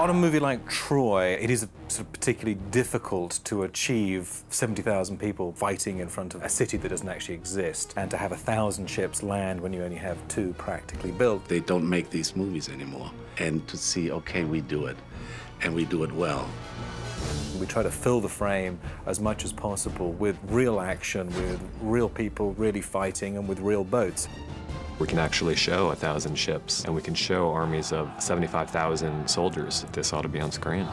On a movie like Troy, it is sort of particularly difficult to achieve 70,000 people fighting in front of a city that doesn't actually exist, and to have 1,000 ships land when you only have 2 practically built. They don't make these movies anymore. And to see, okay, we do it, and we do it well. We try to fill the frame as much as possible with real action, with real people really fighting, and with real boats. We can actually show 1,000 ships, and we can show armies of 75,000 soldiers. This ought to be on screen.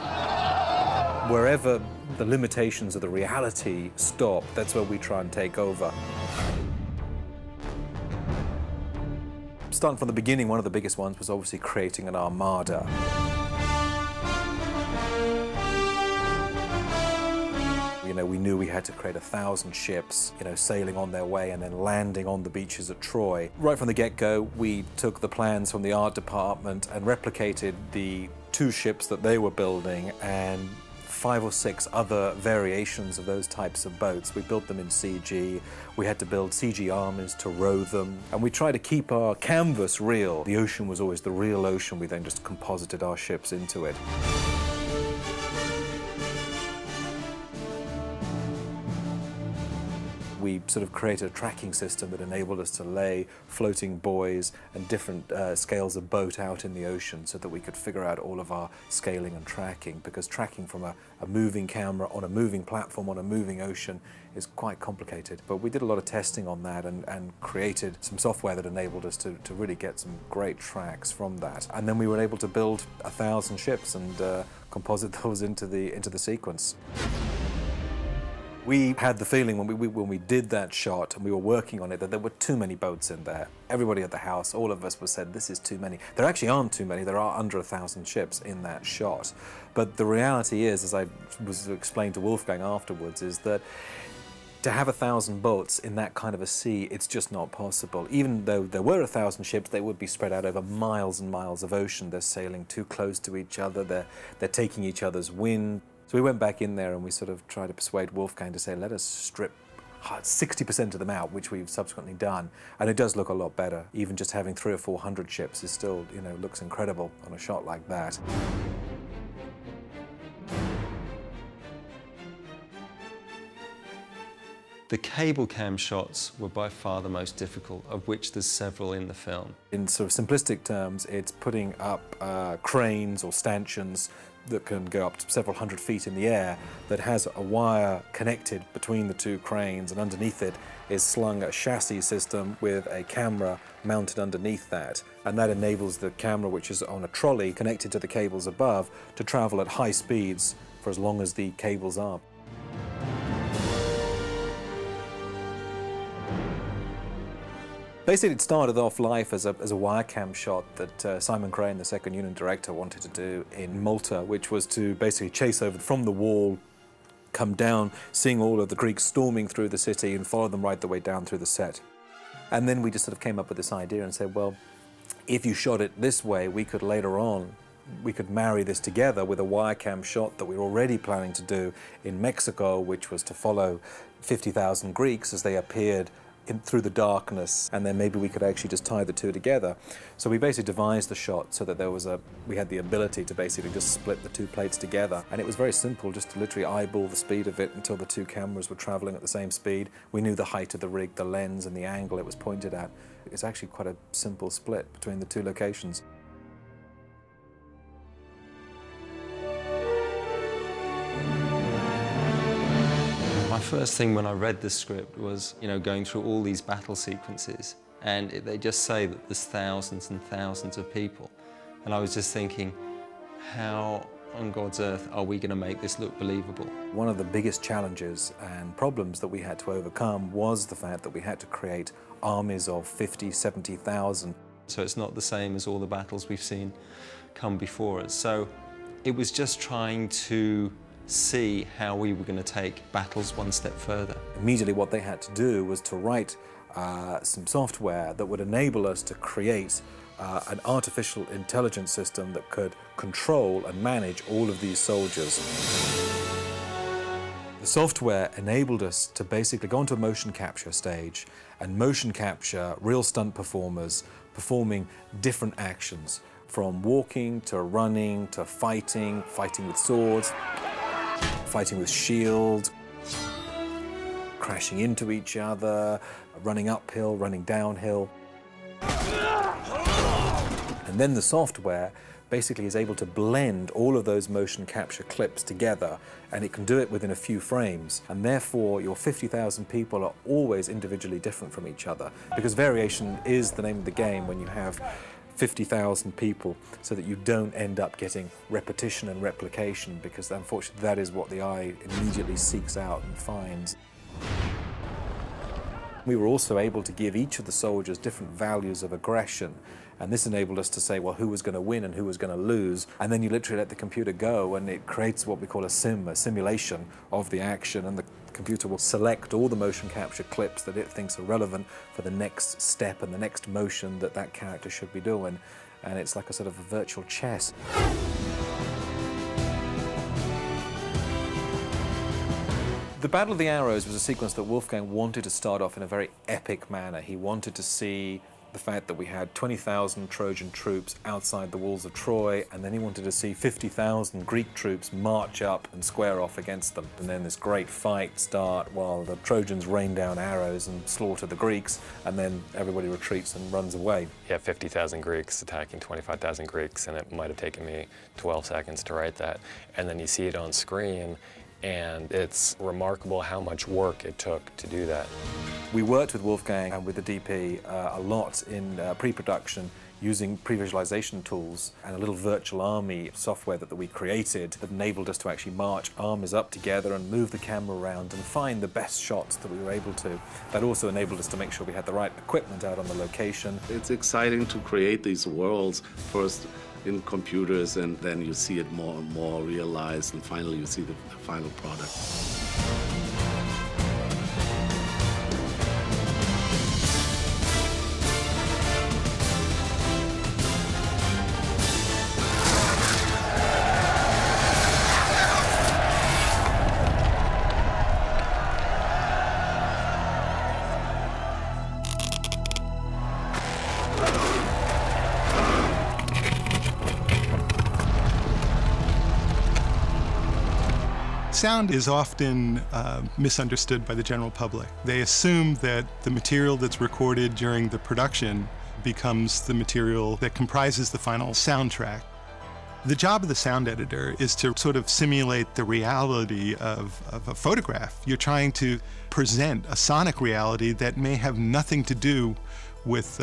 Wherever the limitations of the reality stop, that's where we try and take over. Starting from the beginning, one of the biggest ones was obviously creating an armada. You know, we knew we had to create 1,000 ships, you know, sailing on their way and then landing on the beaches at Troy. Right from the get-go, we took the plans from the art department and replicated the 2 ships that they were building and 5 or 6 other variations of those types of boats. We built them in CG. We had to build CG armies to row them. And we tried to keep our canvas real. The ocean was always the real ocean. We then just composited our ships into it. We sort of created a tracking system that enabled us to lay floating buoys and different scales of boat out in the ocean so that we could figure out all of our scaling and tracking, because tracking from a moving camera on a moving platform on a moving ocean is quite complicated. But we did a lot of testing on that and created some software that enabled us to really get some great tracks from that. And then we were able to build 1,000 ships and composite those into the sequence. We had the feeling when we did that shot and we were working on it that there were too many boats in there. Everybody at the house, all of us said, this is too many. There actually aren't too many. There are under 1,000 ships in that shot. But the reality is, as I was explained to Wolfgang afterwards, is that to have 1,000 boats in that kind of a sea, it's just not possible. Even though there were 1,000 ships, they would be spread out over miles and miles of ocean. They're sailing too close to each other. They're taking each other's wind. So we went back in there and we sort of tried to persuade Wolfgang to say, let us strip 60% of them out, which we've subsequently done. And it does look a lot better. Even just having 300 or 400 ships is still, you know, looks incredible on a shot like that. The cable cam shots were by far the most difficult, of which there's several in the film. In sort of simplistic terms, it's putting up cranes or stanchions that can go up to several hundred feet in the air that has a wire connected between the 2 cranes, and underneath it is slung a chassis system with a camera mounted underneath that. And that enables the camera, which is on a trolley connected to the cables above, to travel at high speeds for as long as the cables are. Basically, it started off life as a wire cam shot that Simon Crane, the second unit director, wanted to do in Malta, which was to basically chase over from the wall, come down, seeing all of the Greeks storming through the city and follow them right the way down through the set. And then we just sort of came up with this idea and said, well, if you shot it this way, we could later on, we could marry this together with a wire cam shot that we were already planning to do in Mexico, which was to follow 50,000 Greeks as they appeared through the darkness, and then maybe we could actually just tie the 2 together. So we basically devised the shot so that we had the ability to basically just split the 2 plates together. And it was very simple, just to literally eyeball the speed of it until the 2 cameras were traveling at the same speed. We knew the height of the rig, the lens, and the angle it was pointed at. It's actually quite a simple split between the 2 locations. My first thing when I read the script was, you know, going through all these battle sequences, and they just say that there's thousands and thousands of people. And I was just thinking, how on God's earth are we going to make this look believable? One of the biggest challenges and problems that we had to overcome was the fact that we had to create armies of 50, 70,000. So it's not the same as all the battles we've seen come before us. So it was just trying to see how we were going to take battles one step further. Immediately what they had to do was to write some software that would enable us to create an artificial intelligence system that could control and manage all of these soldiers. The software enabled us to basically go onto a motion capture stage and motion capture real stunt performers performing different actions. from walking to running to fighting, fighting with swords, fighting with shields, crashing into each other, running uphill, running downhill. And then the software basically is able to blend all of those motion capture clips together, and it can do it within a few frames. And therefore, your 50,000 people are always individually different from each other, because variation is the name of the game when you have 50,000 people, so that you don't end up getting repetition and replication, because unfortunately that is what the eye immediately seeks out and finds. We were also able to give each of the soldiers different values of aggression, and this enabled us to say, well, who was going to win and who was going to lose, and then you literally let the computer go and it creates what we call a simulation of the action, and the computer will select all the motion capture clips that it thinks are relevant for the next step and the next motion that that character should be doing, and it's like a sort of a virtual chess. The Battle of the Arrows was a sequence that Wolfgang wanted to start off in a very epic manner. He wanted to see the fact that we had 20,000 Trojan troops outside the walls of Troy, and then he wanted to see 50,000 Greek troops march up and square off against them. And then this great fight start while the Trojans rain down arrows and slaughter the Greeks, and then everybody retreats and runs away. You have 50,000 Greeks attacking 25,000 Greeks, and it might have taken me 12 seconds to write that. And then you see it on screen, and it's remarkable how much work it took to do that. We worked with Wolfgang and with the DP a lot in pre-production, using pre-visualization tools and a little virtual army software that we created that enabled us to actually march armies up together and move the camera around and find the best shots that we were able to. That also enabled us to make sure we had the right equipment out on the location. It's exciting to create these worlds, first in computers, and then you see it more and more realized, and finally you see the final product. Sound is often misunderstood by the general public. They assume that the material that's recorded during the production becomes the material that comprises the final soundtrack. The job of the sound editor is to sort of simulate the reality of a photograph. You're trying to present a sonic reality that may have nothing to do with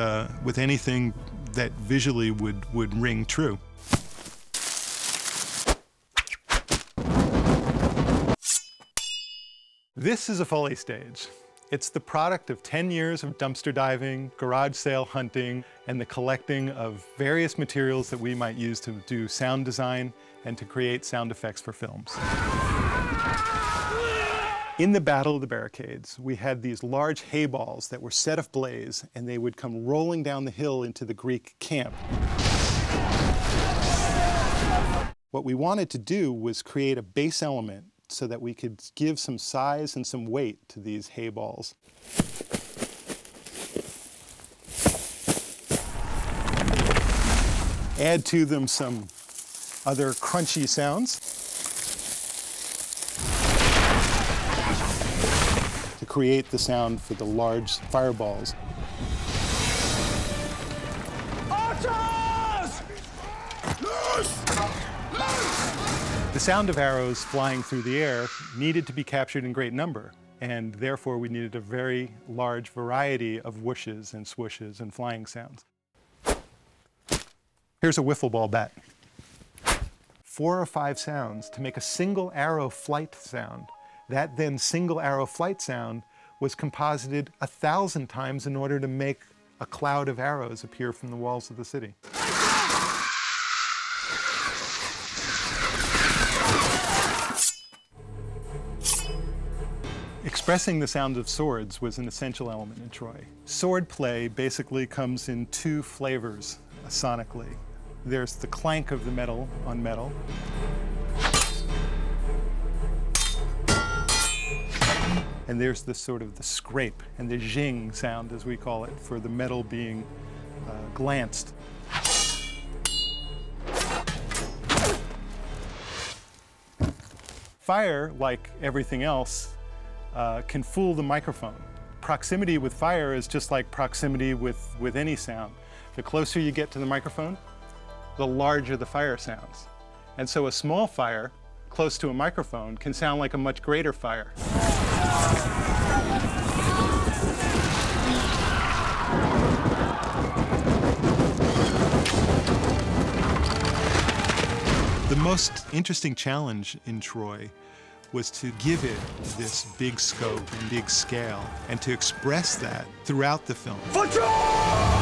anything that visually would ring true. This is a Foley stage. It's the product of 10 years of dumpster diving, garage sale hunting, and the collecting of various materials that we might use to do sound design and to create sound effects for films. In the Battle of the Barricades, we had these large hay balls that were set ablaze, and they would come rolling down the hill into the Greek camp. What we wanted to do was create a base element so that we could give some size and some weight to these hay balls. Add to them some other crunchy sounds to create the sound for the large fireballs. The sound of arrows flying through the air needed to be captured in great number, and therefore we needed a very large variety of whooshes and swooshes and flying sounds. Here's a wiffle ball bat. 4 or 5 sounds to make a single arrow flight sound. That then single arrow flight sound was composited 1,000 times in order to make a cloud of arrows appear from the walls of the city. Expressing the sound of swords was an essential element in Troy. Sword play basically comes in 2 flavors sonically. There's the clank of the metal on metal. And there's the sort of the scrape and the zing sound, as we call it, for the metal being glanced. Fire, like everything else, can fool the microphone. Proximity with fire is just like proximity with any sound. The closer you get to the microphone, the larger the fire sounds. And so a small fire close to a microphone can sound like a much greater fire. The most interesting challenge in Troy was to give it this big scope and big scale, and to express that throughout the film. For Troy!